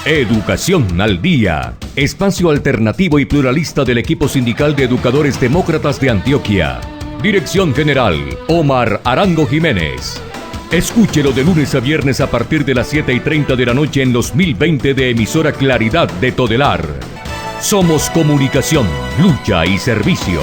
Educación al Día, espacio alternativo y pluralista del equipo sindical de educadores demócratas de Antioquia. Dirección General, Omar Arango Jiménez. Escúchelo de lunes a viernes a partir de las 7:30 de la noche en los 1020 de emisora Claridad de Todelar. Somos comunicación, lucha y servicio.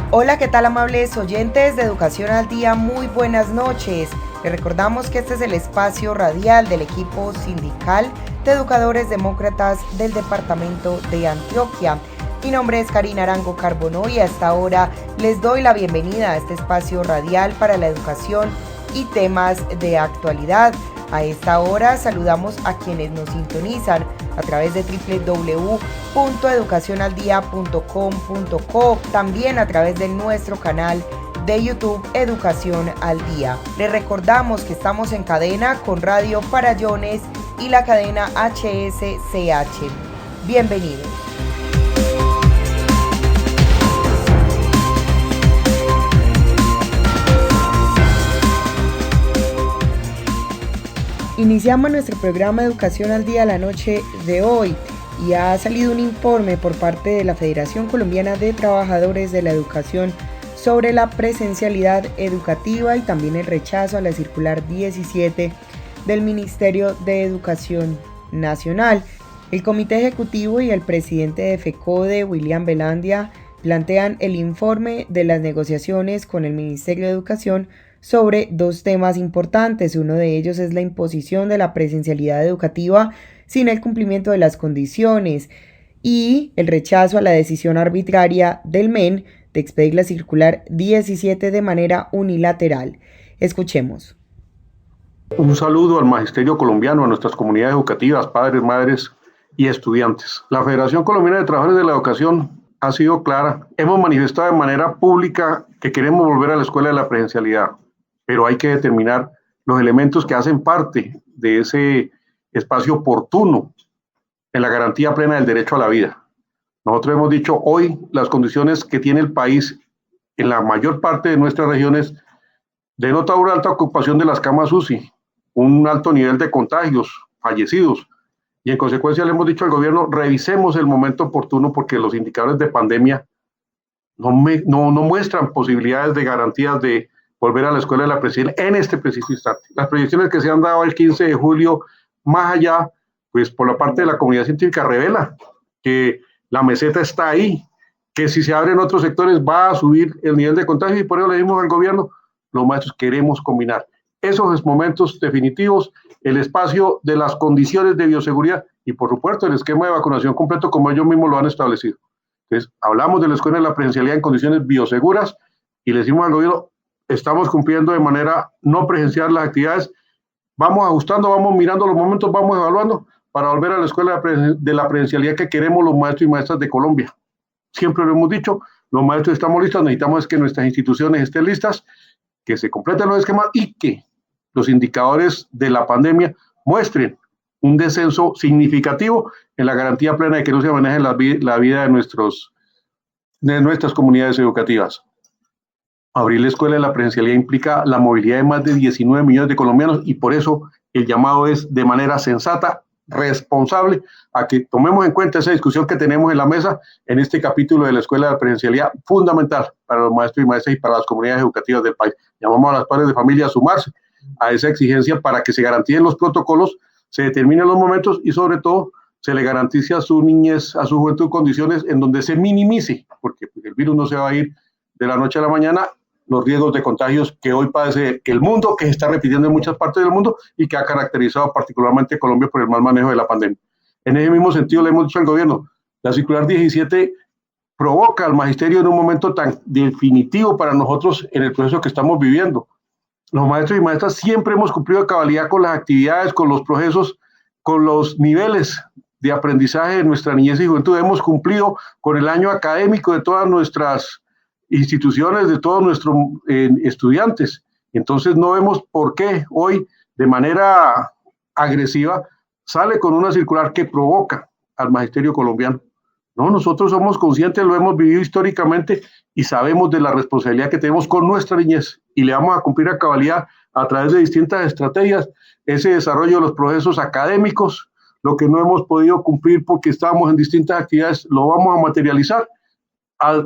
Hola, ¿qué tal, amables oyentes de Educación al Día? Muy buenas noches. Les recordamos que este es el espacio radial del equipo sindical de educadores demócratas del departamento de Antioquia. Mi nombre es Karina Arango Carbonó y a esta hora les doy la bienvenida a este espacio radial para la educación y temas de actualidad. A esta hora saludamos a quienes nos sintonizan a través de www.educacionaldia.com.co, también a través de nuestro canal de YouTube Educación al Día. Les recordamos que estamos en cadena con Radio Farallones y la cadena HSCH. Bienvenidos. Iniciamos nuestro programa Educación al Día la noche de hoy y ha salido un informe por parte de la Federación Colombiana de Trabajadores de la Educación sobre la presencialidad educativa y también el rechazo a la circular 17 del Ministerio de Educación Nacional. El Comité Ejecutivo y el presidente de FECODE, William Velandia, plantean el informe de las negociaciones con el Ministerio de Educación sobre dos temas importantes. Uno de ellos es la imposición de la presencialidad educativa sin el cumplimiento de las condiciones y el rechazo a la decisión arbitraria del MEN de expedir la circular 17 de manera unilateral. Escuchemos. Un saludo al magisterio colombiano, a nuestras comunidades educativas, padres, madres y estudiantes. La Federación Colombiana de Trabajadores de la Educación ha sido clara. Hemos manifestado de manera pública que queremos volver a la escuela de la presencialidad, pero hay que determinar los elementos que hacen parte de ese espacio oportuno en la garantía plena del derecho a la vida. Nosotros hemos dicho hoy las condiciones que tiene el país en la mayor parte de nuestras regiones denota una alta ocupación de las camas UCI, un alto nivel de contagios, fallecidos, y en consecuencia le hemos dicho al gobierno, revisemos el momento oportuno porque los indicadores de pandemia no muestran posibilidades de garantías de volver a la escuela de la presencialidad en este preciso instante. Las proyecciones que se han dado el 15 de julio, más allá, pues por la parte de la comunidad científica, revela que la meseta está ahí, que si se abren otros sectores va a subir el nivel de contagio y por eso le dimos al gobierno, los maestros queremos combinar esos momentos definitivos, el espacio de las condiciones de bioseguridad y por supuesto el esquema de vacunación completo como ellos mismos lo han establecido. Entonces, hablamos de la escuela de la presencialidad en condiciones bioseguras y le decimos al gobierno, estamos cumpliendo de manera no presencial las actividades, vamos ajustando, vamos mirando los momentos, vamos evaluando para volver a la escuela de la presencialidad que queremos los maestros y maestras de Colombia. Siempre lo hemos dicho, los maestros estamos listos, necesitamos que nuestras instituciones estén listas, que se completen los esquemas y que los indicadores de la pandemia muestren un descenso significativo en la garantía plena de que no se maneje la vida de nuestras comunidades educativas. Abrir la escuela de la presencialidad implica la movilidad de más de 19 millones de colombianos y por eso el llamado es de manera sensata, responsable, a que tomemos en cuenta esa discusión que tenemos en la mesa en este capítulo de la escuela de la presencialidad fundamental para los maestros y maestras y para las comunidades educativas del país. Llamamos a las padres de familia a sumarse a esa exigencia para que se garanticen los protocolos, se determinen los momentos y sobre todo se le garantice a su niñez, a su juventud condiciones en donde se minimice, porque el virus no se va a ir de la noche a la mañana, los riesgos de contagios que hoy padece el mundo, que se está repitiendo en muchas partes del mundo y que ha caracterizado particularmente a Colombia por el mal manejo de la pandemia. En ese mismo sentido le hemos dicho al gobierno, la circular 17 provoca al magisterio en un momento tan definitivo para nosotros en el proceso que estamos viviendo. Los maestros y maestras siempre hemos cumplido a cabalidad con las actividades, con los procesos, con los niveles de aprendizaje de nuestra niñez y juventud. Hemos cumplido con el año académico de todas nuestras instituciones, de todos nuestros estudiantes. Entonces no vemos por qué hoy de manera agresiva sale con una circular que provoca al magisterio colombiano. No, nosotros somos conscientes, lo hemos vivido históricamente y sabemos de la responsabilidad que tenemos con nuestra niñez y le vamos a cumplir a cabalidad a través de distintas estrategias ese desarrollo de los procesos académicos. Lo que no hemos podido cumplir porque estábamos en distintas actividades lo vamos a materializar.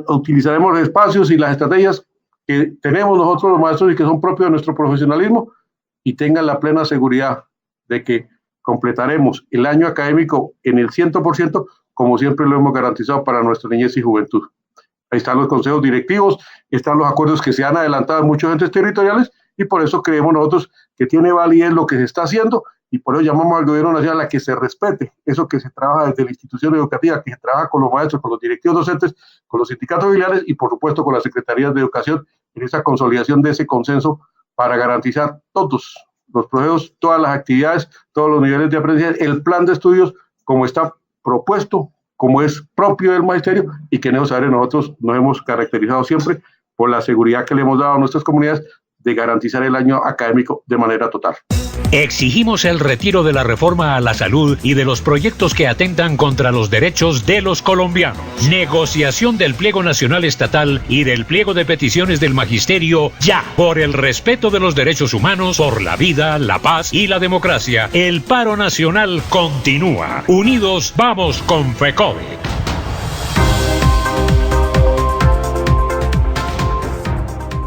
Utilizaremos los espacios y las estrategias que tenemos nosotros los maestros y que son propios de nuestro profesionalismo, y tengan la plena seguridad de que completaremos el año académico en el 100%, como siempre lo hemos garantizado para nuestra niñez y juventud. Ahí están los consejos directivos, están los acuerdos que se han adelantado en muchos entes territoriales, y por eso creemos nosotros que tiene validez lo que se está haciendo, y por eso llamamos al gobierno nacional a que se respete eso que se trabaja desde la institución educativa, que se trabaja con los maestros, con los directivos docentes, con los sindicatos filiales y por supuesto con las secretarías de educación, en esa consolidación de ese consenso para garantizar todos los procesos, todas las actividades, todos los niveles de aprendizaje, el plan de estudios como está propuesto, como es propio del magisterio, y que en esos áreas nosotros nos hemos caracterizado siempre por la seguridad que le hemos dado a nuestras comunidades de garantizar el año académico de manera total. Exigimos el retiro de la reforma a la salud y de los proyectos que atentan contra los derechos de los colombianos. Negociación del pliego nacional estatal y del pliego de peticiones del magisterio ya. Por el respeto de los derechos humanos, por la vida, la paz y la democracia, el paro nacional continúa. Unidos vamos con FECODE.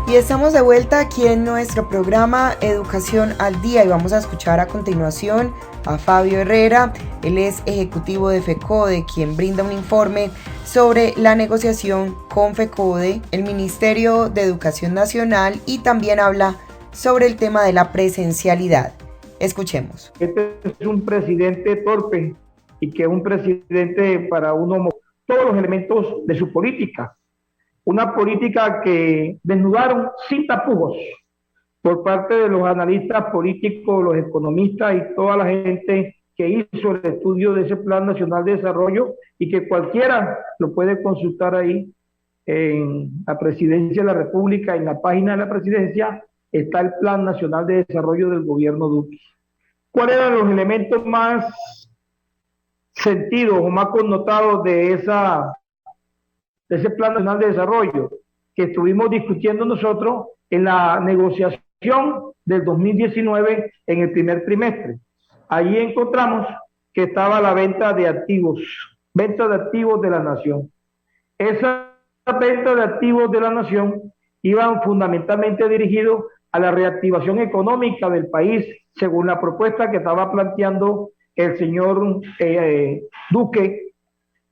Y estamos de vuelta aquí en nuestro programa Educación al Día y vamos a escuchar a continuación a Fabio Herrera. Él es ejecutivo de FECODE, quien brinda un informe sobre la negociación con FECODE, el Ministerio de Educación Nacional, y también habla sobre el tema de la presencialidad. Escuchemos. Este es un presidente torpe y que es un presidente para uno todos los elementos de su política. Una política que desnudaron sin tapujos por parte de los analistas políticos, los economistas y toda la gente que hizo el estudio de ese Plan Nacional de Desarrollo, y que cualquiera lo puede consultar ahí en la Presidencia de la República. En la página de la Presidencia está el Plan Nacional de Desarrollo del gobierno Duque. ¿Cuáles eran los elementos más sentidos o más connotados de ese Plan Nacional de Desarrollo que estuvimos discutiendo nosotros en la negociación del 2019 en el primer trimestre? Allí encontramos que estaba la venta de activos de la nación. Esa venta de activos de la nación iban fundamentalmente dirigidos a la reactivación económica del país, según la propuesta que estaba planteando el señor Duque,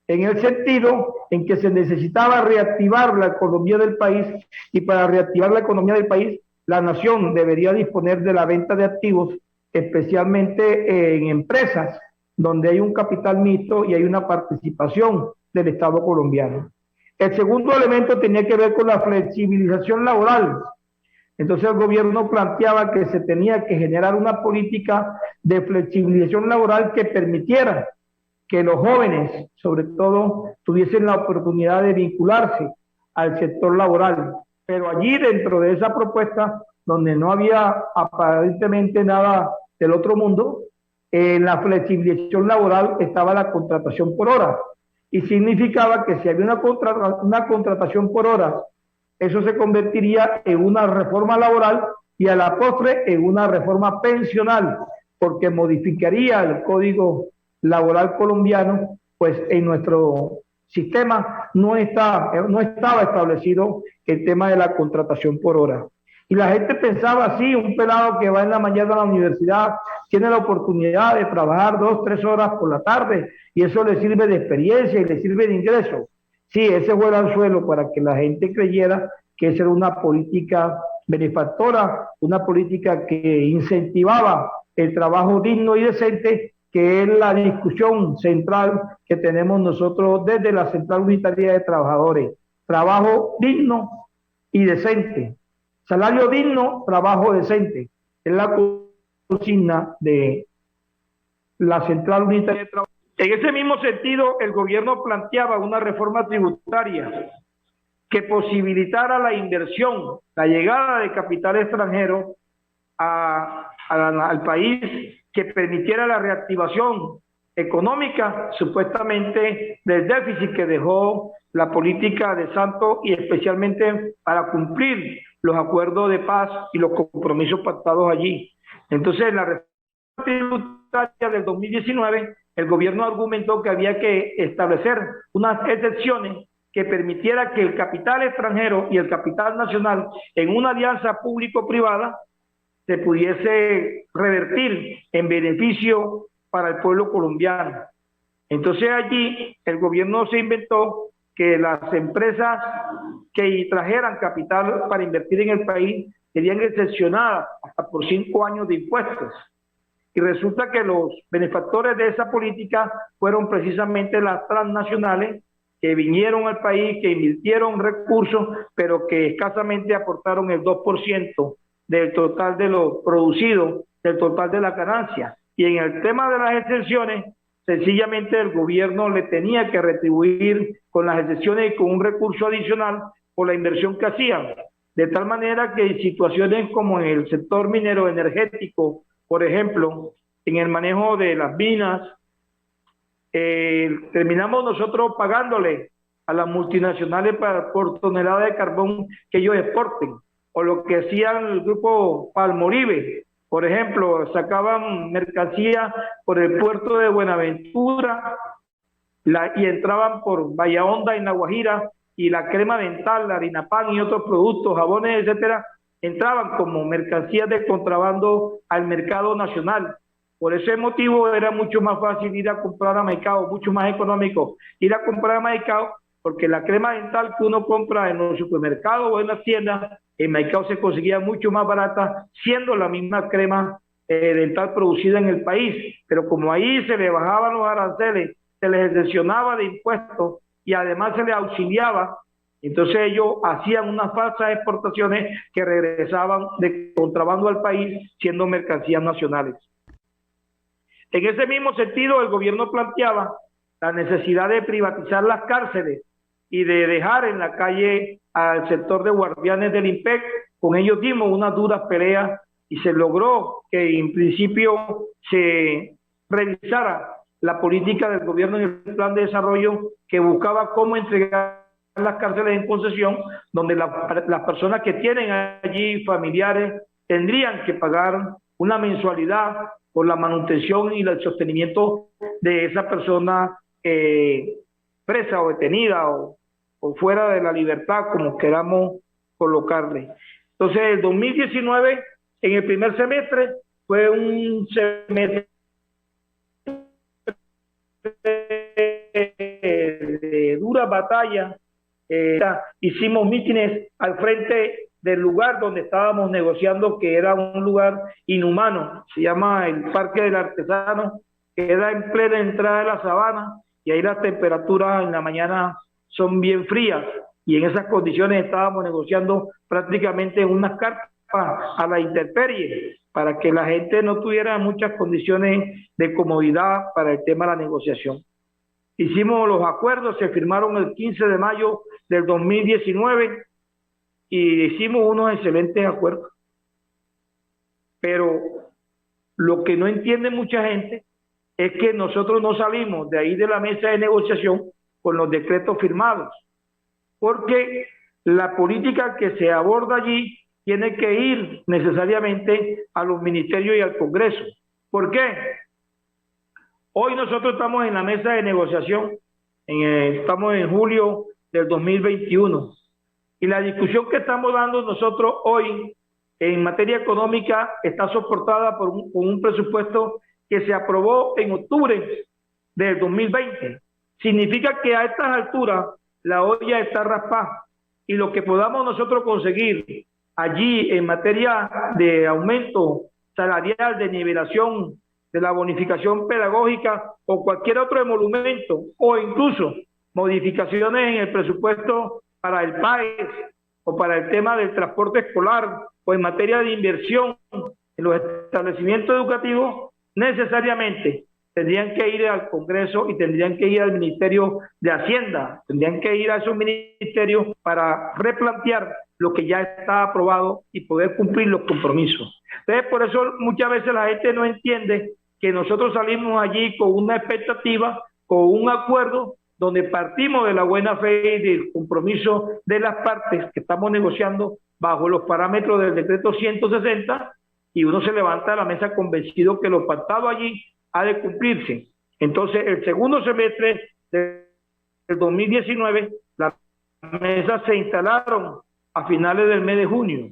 en el sentido en que se necesitaba reactivar la economía del país, y para reactivar la economía del país, la nación debería disponer de la venta de activos, especialmente en empresas donde hay un capital mixto y hay una participación del Estado colombiano. El segundo elemento tenía que ver con la flexibilización laboral. Entonces el gobierno planteaba que se tenía que generar una política de flexibilización laboral que permitiera que los jóvenes, sobre todo, tuviesen la oportunidad de vincularse al sector laboral. Pero allí, dentro de esa propuesta, donde no había aparentemente nada del otro mundo, en la flexibilización laboral estaba la contratación por hora. Y significaba que si había una contratación por hora, eso se convertiría en una reforma laboral y a la postre en una reforma pensional, porque modificaría el Código Laboral colombiano. Pues en nuestro sistema no estaba establecido el tema de la contratación por hora. Y la gente pensaba así: un pelado que va en la mañana a la universidad tiene la oportunidad de trabajar 2-3 horas por la tarde y eso le sirve de experiencia y le sirve de ingreso. Sí, ese fue el anzuelo para que la gente creyera que esa era una política benefactora, una política que incentivaba el trabajo digno y decente, que es la discusión central que tenemos nosotros desde la Central Unitaria de Trabajadores. Trabajo digno y decente. Salario digno, trabajo decente. Es la consigna de la Central Unitaria de Trabajadores. En ese mismo sentido, el gobierno planteaba una reforma tributaria que posibilitara la inversión, la llegada de capital extranjero al país, que permitiera la reactivación económica, supuestamente del déficit que dejó la política de Santos y especialmente para cumplir los acuerdos de paz y los compromisos pactados allí. Entonces, en la reforma tributaria del 2019, el gobierno argumentó que había que establecer unas excepciones que permitiera que el capital extranjero y el capital nacional en una alianza público-privada se pudiese revertir en beneficio para el pueblo colombiano. Entonces allí el gobierno se inventó que las empresas que trajeran capital para invertir en el país serían excepcionadas hasta por 5 años de impuestos. Y resulta que los benefactores de esa política fueron precisamente las transnacionales que vinieron al país, que invirtieron recursos, pero que escasamente aportaron el 2% del total de lo producido, del total de la ganancia. Y en el tema de las exenciones, sencillamente el gobierno le tenía que retribuir con las exenciones y con un recurso adicional por la inversión que hacían. De tal manera que en situaciones como en el sector minero energético, por ejemplo, en el manejo de las minas, terminamos nosotros pagándole a las multinacionales por tonelada de carbón que ellos exporten, o lo que hacían el grupo Palmolive. Por ejemplo, sacaban mercancía por el puerto de Buenaventura y entraban por Bahía Honda en La Guajira, y la crema dental, la harina pan y otros productos, jabones, etcétera, entraban como mercancías de contrabando al mercado nacional. Por ese motivo era mucho más fácil ir a comprar a Maicao, mucho más económico ir a comprar a Maicao, porque la crema dental que uno compra en los supermercados o en las tiendas, en Maicao se conseguía mucho más barata, siendo la misma crema dental producida en el país. Pero como ahí se le bajaban los aranceles, se les exencionaba de impuestos y además se les auxiliaba, entonces ellos hacían unas falsas exportaciones que regresaban de contrabando al país siendo mercancías nacionales. En ese mismo sentido, el gobierno planteaba la necesidad de privatizar las cárceles y de dejar en la calle al sector de guardianes del IMPEC. Con ellos dimos unas duras peleas y se logró que en principio se revisara la política del gobierno en el plan de desarrollo que buscaba cómo entregar las cárceles en concesión, donde las personas que tienen allí familiares tendrían que pagar una mensualidad por la manutención y el sostenimiento de esa persona presa o detenida o fuera de la libertad, como queramos colocarle. Entonces, el 2019, en el primer semestre, fue un semestre de dura batalla. Hicimos mítines al frente del lugar donde estábamos negociando, que era un lugar inhumano, se llama el Parque del Artesano, que era en plena entrada de la sabana, y ahí las temperaturas en la mañana son bien frías, y en esas condiciones estábamos negociando prácticamente en unas carpas a la intemperie, para que la gente no tuviera muchas condiciones de comodidad para el tema de la negociación. Hicimos los acuerdos, se firmaron el 15 de mayo del 2019 y hicimos unos excelentes acuerdos. Pero lo que no entiende mucha gente es que nosotros no salimos de ahí de la mesa de negociación con los decretos firmados, porque la política que se aborda allí tiene que ir necesariamente a los ministerios y al Congreso. ¿Por qué? Hoy nosotros estamos en la mesa de negociación, estamos en julio del 2021, y la discusión que estamos dando nosotros hoy en materia económica está soportada por un presupuesto que se aprobó en octubre del 2020. Significa que a estas alturas la olla está raspada, y lo que podamos nosotros conseguir allí en materia de aumento salarial, de nivelación, de la bonificación pedagógica o cualquier otro emolumento, o incluso modificaciones en el presupuesto para el país o para el tema del transporte escolar o en materia de inversión en los establecimientos educativos, necesariamente tendrían que ir al Congreso y tendrían que ir al Ministerio de Hacienda, tendrían que ir a esos ministerios para replantear lo que ya está aprobado y poder cumplir los compromisos. Entonces, por eso muchas veces la gente no entiende que nosotros salimos allí con una expectativa, con un acuerdo, donde partimos de la buena fe y del compromiso de las partes que estamos negociando bajo los parámetros del decreto 160, y uno se levanta de la mesa convencido que lo pactado allí ha de cumplirse. Entonces, el segundo semestre del 2019, las mesas se instalaron a finales del mes de junio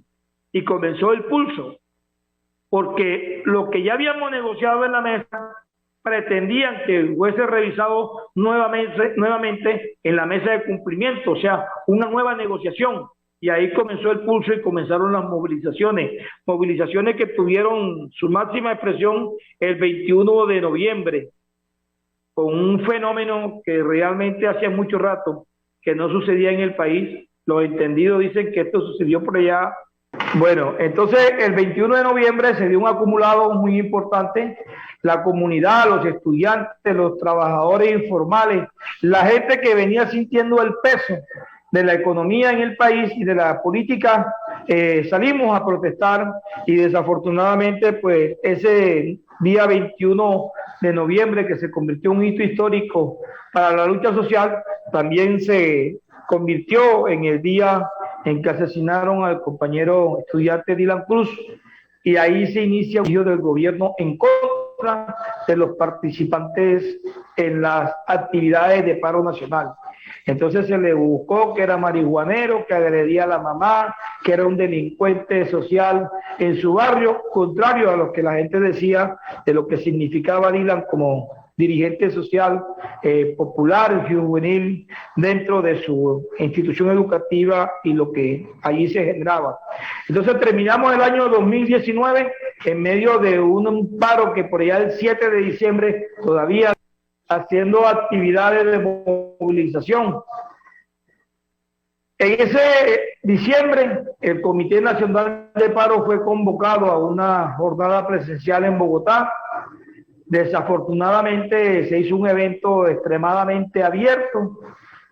y comenzó el pulso, porque lo que ya habíamos negociado en la mesa pretendían que fuese revisado nuevamente en la mesa de cumplimiento, o sea, una nueva negociación. Y ahí comenzó el pulso y comenzaron las movilizaciones que tuvieron su máxima expresión el 21 de noviembre, con un fenómeno que realmente hacía mucho rato que no sucedía en el país. Los entendidos dicen que esto sucedió por allá. Bueno, entonces el 21 de noviembre se dio un acumulado muy importante. La comunidad, los estudiantes, los trabajadores informales, la gente que venía sintiendo el peso de la economía en el país y de la política, salimos a protestar, y desafortunadamente pues ese día 21 de noviembre, que se convirtió en un hito histórico para la lucha social, también se convirtió en el día en que asesinaron al compañero estudiante Dylan Cruz, y ahí se inicia un juicio del gobierno en contra de los participantes en las actividades de paro nacional. Entonces se le buscó que era marihuanero, que agredía a la mamá, que era un delincuente social en su barrio, contrario a lo que la gente decía de lo que significaba Dylan como dirigente social popular, juvenil, dentro de su institución educativa y lo que allí se generaba. Entonces terminamos el año 2019 en medio de un paro que por allá el 7 de diciembre todavía haciendo actividades de movilización. En ese diciembre, el Comité Nacional de Paro fue convocado a una jornada presencial en Bogotá. Desafortunadamente se hizo un evento extremadamente abierto.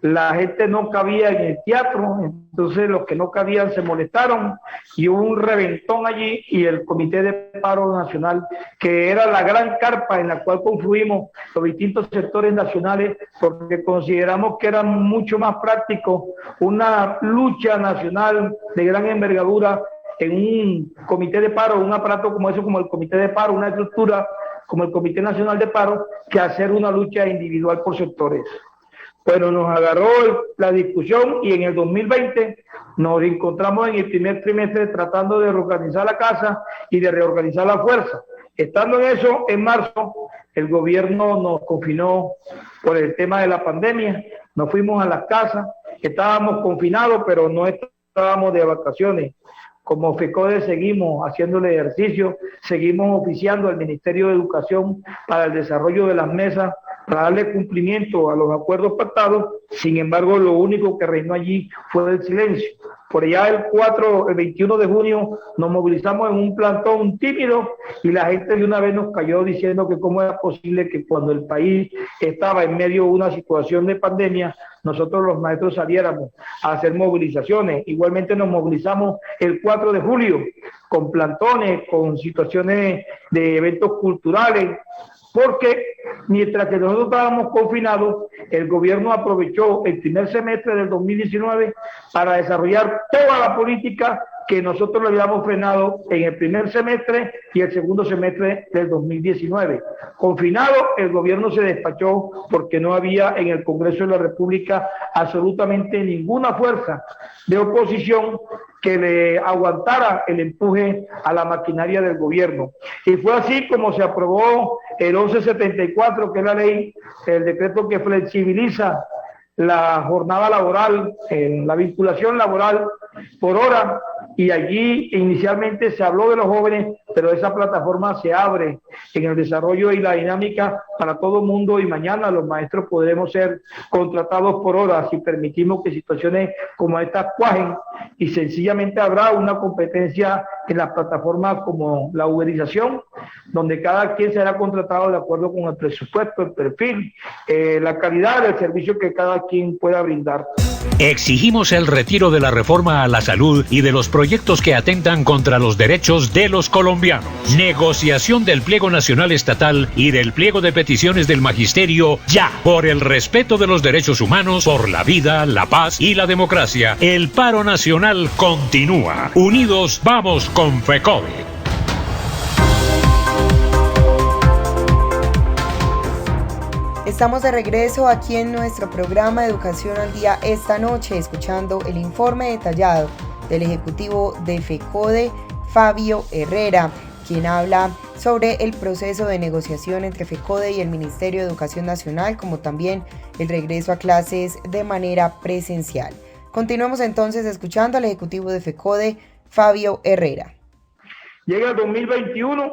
La gente no cabía en el teatro, entonces los que no cabían se molestaron y hubo un reventón allí, y el Comité de Paro Nacional, que era la gran carpa en la cual confluimos los distintos sectores nacionales, porque consideramos que era mucho más práctico una lucha nacional de gran envergadura en un comité de paro, un aparato como eso, como el Comité de Paro, una estructura como el Comité Nacional de Paro, que hacer una lucha individual por sectores. Bueno, nos agarró la discusión, y en el 2020 nos encontramos en el primer trimestre tratando de reorganizar la casa y de reorganizar la fuerza. Estando en eso, en marzo, el gobierno nos confinó por el tema de la pandemia. Nos fuimos a las casas, estábamos confinados, pero no estábamos de vacaciones. Como FECODE seguimos haciendo el ejercicio, seguimos oficiando al Ministerio de Educación para el desarrollo de las mesas, para darle cumplimiento a los acuerdos pactados. Sin embargo, lo único que reinó allí fue el silencio. Por allá el 21 de junio nos movilizamos en un plantón tímido, y la gente de una vez nos cayó diciendo que cómo era posible que cuando el país estaba en medio de una situación de pandemia, nosotros los maestros saliéramos a hacer movilizaciones. Igualmente nos movilizamos el 4 de julio con plantones, con situaciones de eventos culturales, porque mientras que nosotros estábamos confinados, el gobierno aprovechó el primer semestre del 2019 para desarrollar toda la política que nosotros le habíamos frenado en el primer semestre y el segundo semestre del 2019. Confinado, el gobierno se despachó porque no había en el Congreso de la República absolutamente ninguna fuerza de oposición que le aguantara el empuje a la maquinaria del gobierno. Y fue así como se aprobó el 1174, que es la ley, el decreto que flexibiliza la jornada laboral, la vinculación laboral por hora, y allí inicialmente se habló de los jóvenes, pero esa plataforma se abre en el desarrollo y la dinámica para todo el mundo, y mañana los maestros podremos ser contratados por hora si permitimos que situaciones como estas cuajen, y sencillamente habrá una competencia en las plataformas como la uberización, donde cada quien será contratado de acuerdo con el presupuesto, el perfil, la calidad del servicio que cada quien pueda brindar. Exigimos el retiro de la reforma a la salud y de los proyectos que atentan contra los derechos de los colombianos. Negociación del pliego nacional estatal y del pliego de peticiones del magisterio ya. Por el respeto de los derechos humanos, por la vida, la paz y la democracia, el paro nacional continúa. Unidos vamos con FECODE. Estamos de regreso aquí en nuestro programa Educación al Día esta noche, escuchando el informe detallado del ejecutivo de FECODE, Fabio Herrera, quien habla sobre el proceso de negociación entre FECODE y el Ministerio de Educación Nacional, como también el regreso a clases de manera presencial. Continuamos entonces escuchando al ejecutivo de FECODE, Fabio Herrera. Llega el 2021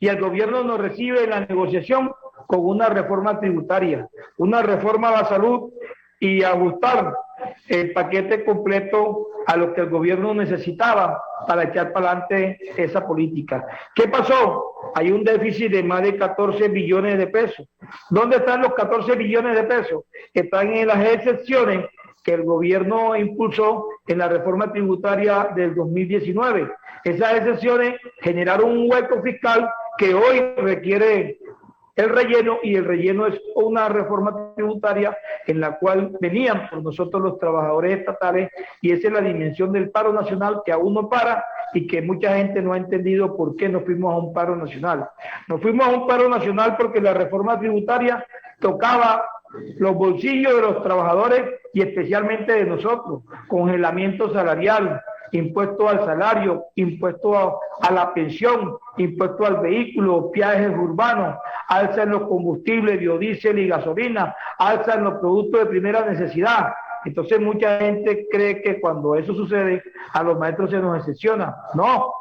y el gobierno nos recibe en la negociación con una reforma tributaria, una reforma a la salud y ajustar el paquete completo a lo que el gobierno necesitaba para echar para adelante esa política. ¿Qué pasó? Hay un déficit de más de 14 billones de pesos. ¿Dónde están los 14 billones de pesos? Están en las excepciones que el gobierno impulsó en la reforma tributaria del 2019. Esas excepciones generaron un hueco fiscal que hoy requiere el relleno, y el relleno es una reforma tributaria en la cual venían por nosotros los trabajadores estatales, y esa es la dimensión del paro nacional que aún no para y que mucha gente no ha entendido por qué nos fuimos a un paro nacional. Nos fuimos a un paro nacional porque la reforma tributaria tocaba los bolsillos de los trabajadores y especialmente de nosotros, congelamiento salarial, impuesto al salario, impuesto a la pensión, impuesto al vehículo, viajes urbanos, alza en los combustibles, biodiesel y gasolina, alza en los productos de primera necesidad. Entonces mucha gente cree que cuando eso sucede a los maestros se nos excepciona. No,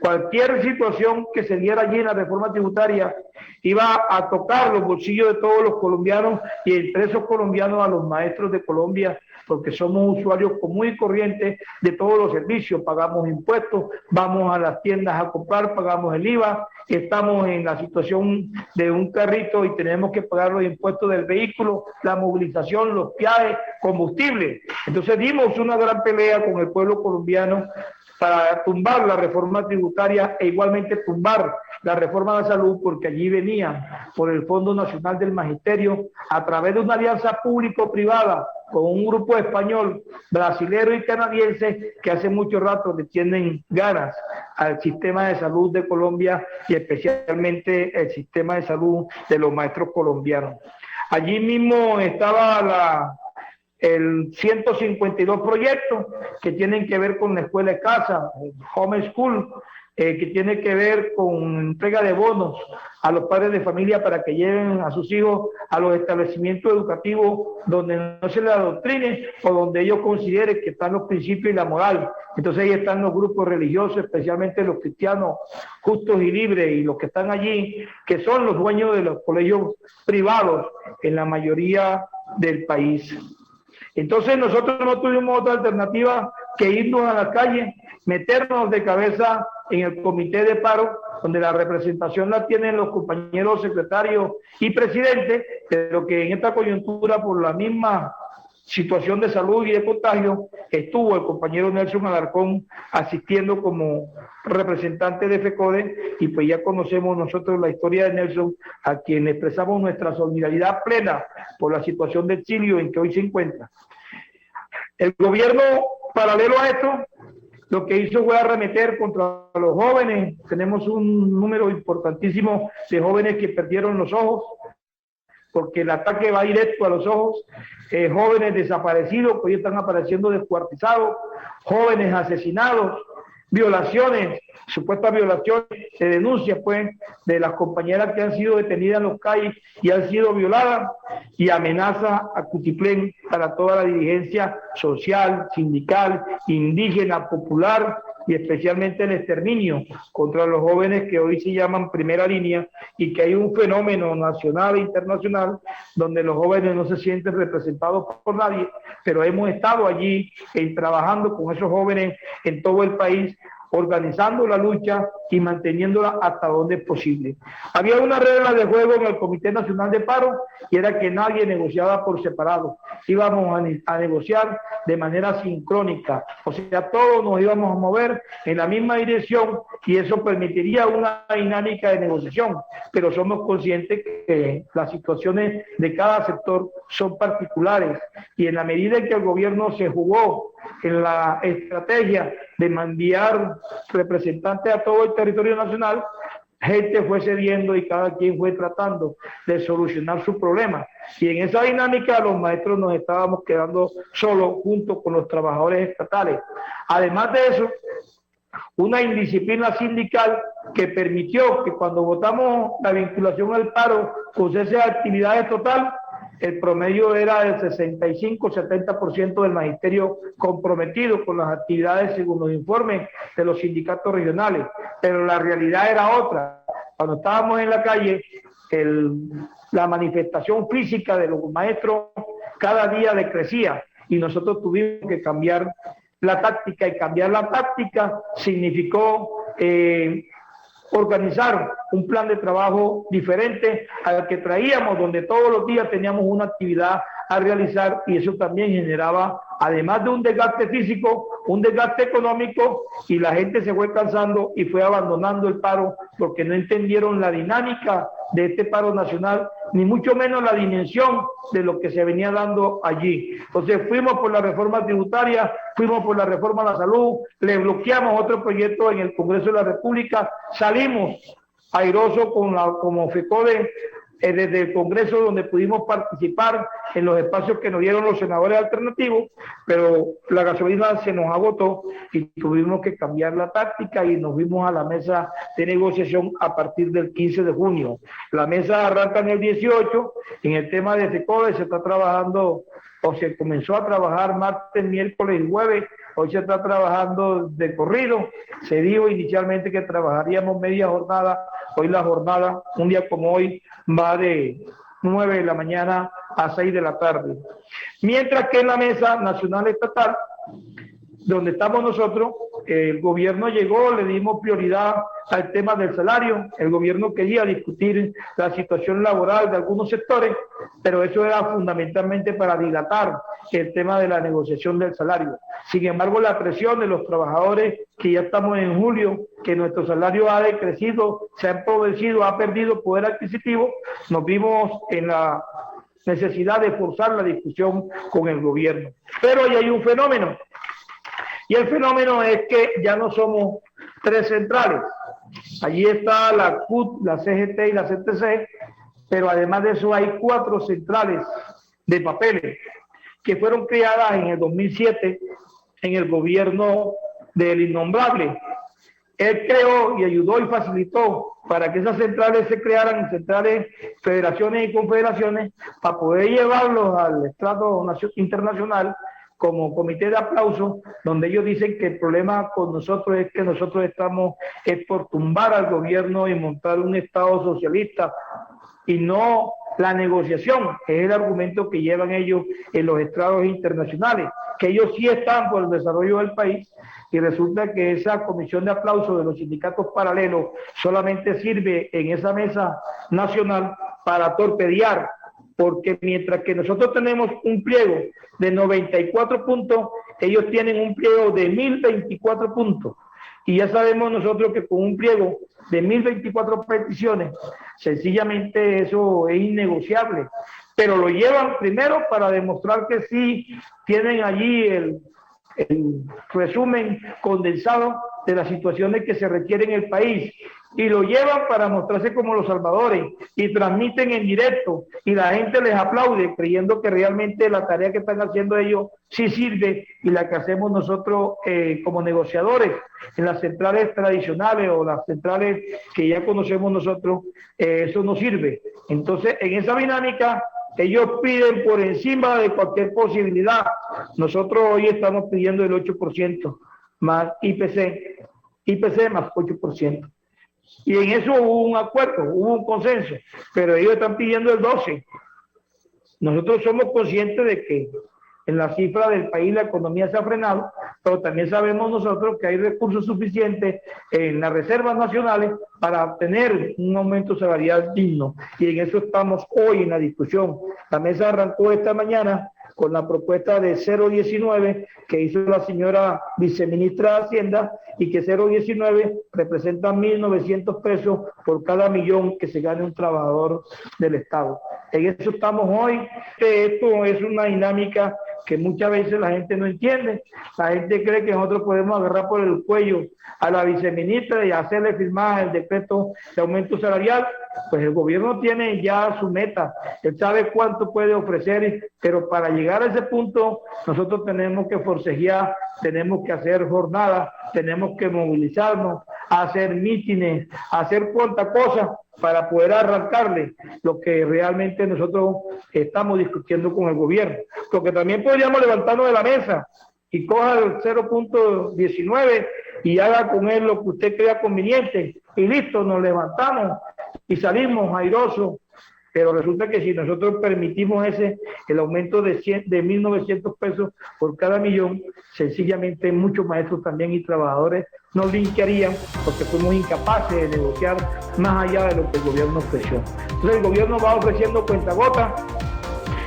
cualquier situación que se diera allí en la reforma tributaria iba a tocar los bolsillos de todos los colombianos, y entre esos colombianos a los maestros de Colombia, porque somos usuarios comunes y corrientes de todos los servicios, pagamos impuestos, vamos a las tiendas a comprar, pagamos el IVA, estamos en la situación de un carrito y tenemos que pagar los impuestos del vehículo, la movilización, los viajes, combustible. Entonces dimos una gran pelea con el pueblo colombiano para tumbar la reforma tributaria e igualmente tumbar la reforma de la salud, porque allí venían por el Fondo Nacional del Magisterio, a través de una alianza público-privada con un grupo español, brasilero y canadiense, que hace mucho rato le tienen ganas al sistema de salud de Colombia y especialmente el sistema de salud de los maestros colombianos. Allí mismo estaba el 152 proyectos que tienen que ver con la escuela de casa, home school, que tiene que ver con entrega de bonos a los padres de familia para que lleven a sus hijos a los establecimientos educativos donde no se les adoctrine o donde ellos consideren que están los principios y la moral. Entonces ahí están los grupos religiosos, especialmente los cristianos justos y libres, y los que están allí, que son los dueños de los colegios privados en la mayoría del país. Entonces nosotros no tuvimos otra alternativa que irnos a la calle, meternos de cabeza en el comité de paro, donde la representación la tienen los compañeros secretarios y presidentes, pero que en esta coyuntura, por la misma situación de salud y de contagio, estuvo el compañero Nelson Alarcón asistiendo como representante de FECODE, y pues ya conocemos nosotros la historia de Nelson, a quien expresamos nuestra solidaridad plena por la situación de exilio en que hoy se encuentra. El gobierno, paralelo a esto, lo que hizo fue arremeter contra los jóvenes. Tenemos un número importantísimo de jóvenes que perdieron los ojos, porque el ataque va directo a los ojos. Jóvenes desaparecidos que hoy están apareciendo descuartizados, jóvenes asesinados, violaciones, supuestas violaciones, se denuncia pues de las compañeras que han sido detenidas en los calles y han sido violadas, y amenaza a Cutiplén para toda la dirigencia social, sindical, indígena, popular, y especialmente el exterminio contra los jóvenes que hoy se llaman primera línea, y que hay un fenómeno nacional e internacional donde los jóvenes no se sienten representados por nadie, pero hemos estado allí trabajando con esos jóvenes en todo el país, organizando la lucha y manteniéndola hasta donde es posible. Había una regla de juego en el Comité Nacional de Paro y era que nadie negociaba por separado. Íbamos a negociar de manera sincrónica, o sea, todos nos íbamos a mover en la misma dirección y eso permitiría una dinámica de negociación, pero somos conscientes que las situaciones de cada sector son particulares y en la medida en que el gobierno se jugó en la estrategia de enviar representantes a todo el territorio nacional, gente fue cediendo y cada quien fue tratando de solucionar su problema. Y en esa dinámica los maestros nos estábamos quedando solos junto con los trabajadores estatales. Además de eso, una indisciplina sindical que permitió que cuando votamos la vinculación al paro con cese de actividades total, el promedio era del 65-70% del magisterio comprometido con las actividades según los informes de los sindicatos regionales, pero la realidad era otra. Cuando estábamos en la calle, la manifestación física de los maestros cada día decrecía y nosotros tuvimos que cambiar la táctica, y cambiar la táctica significó organizar un plan de trabajo diferente al que traíamos, donde todos los días teníamos una actividad a realizar y eso también generaba, además de un desgaste físico, un desgaste económico y la gente se fue cansando y fue abandonando el paro porque no entendieron la dinámica de este paro nacional, ni mucho menos la dimensión de lo que se venía dando allí. Entonces fuimos por la reforma tributaria, fuimos por la reforma a la salud, le bloqueamos otro proyecto en el Congreso de la República, salimos airosos como FECODE desde el Congreso donde pudimos participar en los espacios que nos dieron los senadores alternativos, pero la gasolina se nos agotó y tuvimos que cambiar la táctica y nos vimos a la mesa de negociación a partir del 15 de junio. La mesa arranca en el 18, en el tema de FECODE se está trabajando o se comenzó a trabajar martes, miércoles y jueves, hoy se está trabajando de corrido, se dijo inicialmente que trabajaríamos media jornada, hoy la jornada, un día como hoy, va de 9 de la mañana a 6 de la tarde. Mientras que en la mesa nacional estatal, donde estamos nosotros, el gobierno llegó, le dimos prioridad al tema del salario, el gobierno quería discutir la situación laboral de algunos sectores, pero eso era fundamentalmente para dilatar el tema de la negociación del salario. Sin embargo, la presión de los trabajadores, que ya estamos en julio, que nuestro salario ha decrecido, se ha empobrecido, ha perdido poder adquisitivo, nos vimos en la necesidad de forzar la discusión con el gobierno. Pero ahí hay un fenómeno, y el fenómeno es que ya no somos tres centrales. Allí está la CUT, la CGT y la CTC, pero además de eso hay 4 centrales de papeles que fueron creadas en el 2007 en el gobierno del innombrable. Él creó y ayudó y facilitó para que esas centrales se crearan en centrales, federaciones y confederaciones para poder llevarlos al estrato internacional como comité de aplauso, donde ellos dicen que el problema con nosotros es que nosotros estamos por tumbar al gobierno y montar un Estado socialista y no la negociación, que es el argumento que llevan ellos en los estrados internacionales, que ellos sí están por el desarrollo del país y resulta que esa comisión de aplauso de los sindicatos paralelos solamente sirve en esa mesa nacional para torpedear, porque mientras que nosotros tenemos un pliego de 94 puntos, ellos tienen un pliego de 1024 puntos. Y ya sabemos nosotros que con un pliego de 1024 peticiones, sencillamente eso es innegociable. Pero lo llevan primero para demostrar que sí tienen allí el resumen condensado de las situaciones que se requieren en el país y lo llevan para mostrarse como los salvadores y transmiten en directo y la gente les aplaude creyendo que realmente la tarea que están haciendo ellos sí sirve y la que hacemos nosotros como negociadores en las centrales tradicionales o las centrales que ya conocemos nosotros, eso no sirve. Entonces en esa dinámica ellos piden por encima de cualquier posibilidad. Nosotros hoy estamos pidiendo el 8% más IPC más 8%. Y en eso hubo un acuerdo, hubo un consenso, pero ellos están pidiendo el 12%. Nosotros somos conscientes de que en la cifra del país la economía se ha frenado, pero también sabemos nosotros que hay recursos suficientes en las reservas nacionales para tener un aumento salarial digno. Y en eso estamos hoy en la discusión. La mesa arrancó esta mañana con la propuesta de 0,19 que hizo la señora viceministra de Hacienda, y que 0,19 representa 1.900 pesos por cada millón que se gane un trabajador del Estado. En eso estamos hoy. Esto es una dinámica que muchas veces la gente no entiende. La gente cree que nosotros podemos agarrar por el cuello a la viceministra y hacerle firmar el decreto de aumento salarial. Pues el gobierno tiene ya su meta, él sabe cuánto puede ofrecer, pero para llegar a ese punto nosotros tenemos que forcejear, tenemos que hacer jornadas, tenemos que movilizarnos, hacer mítines, hacer cuanta cosa para poder arrancarle lo que realmente nosotros estamos discutiendo con el gobierno. Porque también podríamos levantarnos de la mesa y coja el 0,19 y haga con él lo que usted crea conveniente, y listo, nos levantamos y salimos airosos. Pero resulta que si nosotros permitimos el aumento de 1.900 pesos por cada millón, sencillamente muchos maestros también y trabajadores nos lincharían porque fuimos incapaces de negociar más allá de lo que el gobierno ofreció. Entonces el gobierno va ofreciendo cuentagotas.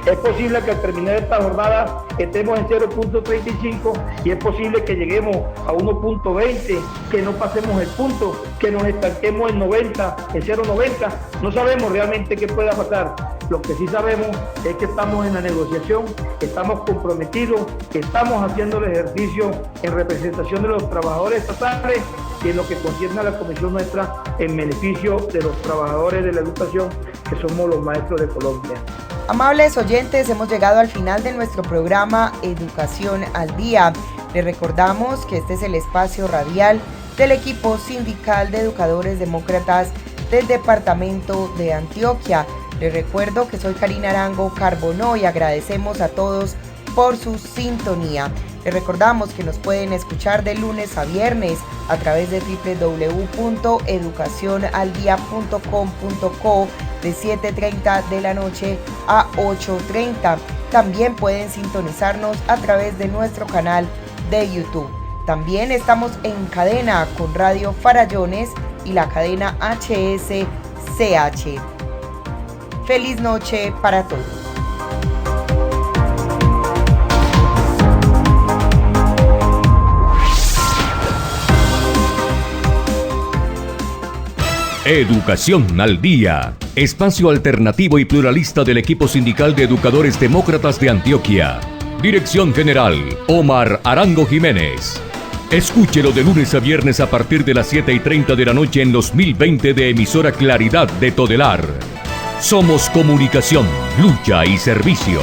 Es posible que al terminar esta jornada estemos en 0,35 y es posible que lleguemos a 1,20, que no pasemos el punto, que nos estanquemos en 90, en 0,90. No sabemos realmente qué pueda pasar. Lo que sí sabemos es que estamos en la negociación, estamos comprometidos, que estamos haciendo el ejercicio en representación de los trabajadores estatales y en lo que concierne a la comisión nuestra en beneficio de los trabajadores de la educación, que somos los maestros de Colombia. Amables oyentes, hemos llegado al final de nuestro programa Educación al Día. Les recordamos que este es el espacio radial del equipo sindical de educadores demócratas del departamento de Antioquia. Les recuerdo que soy Karina Arango Carbonó y agradecemos a todos por su sintonía. Les recordamos que nos pueden escuchar de lunes a viernes a través de www.educacionaldia.com.co de 7:30 de la noche a 8:30. También pueden sintonizarnos a través de nuestro canal de YouTube. También estamos en cadena con Radio Farallones y la cadena HSCH. Feliz noche para todos. Educación al Día, espacio alternativo y pluralista del equipo sindical de educadores demócratas de Antioquia. Dirección General, Omar Arango Jiménez. Escúchelo de lunes a viernes a partir de las 7:30 de la noche en los 1020 de emisora Claridad de Todelar. Somos comunicación, lucha y servicio.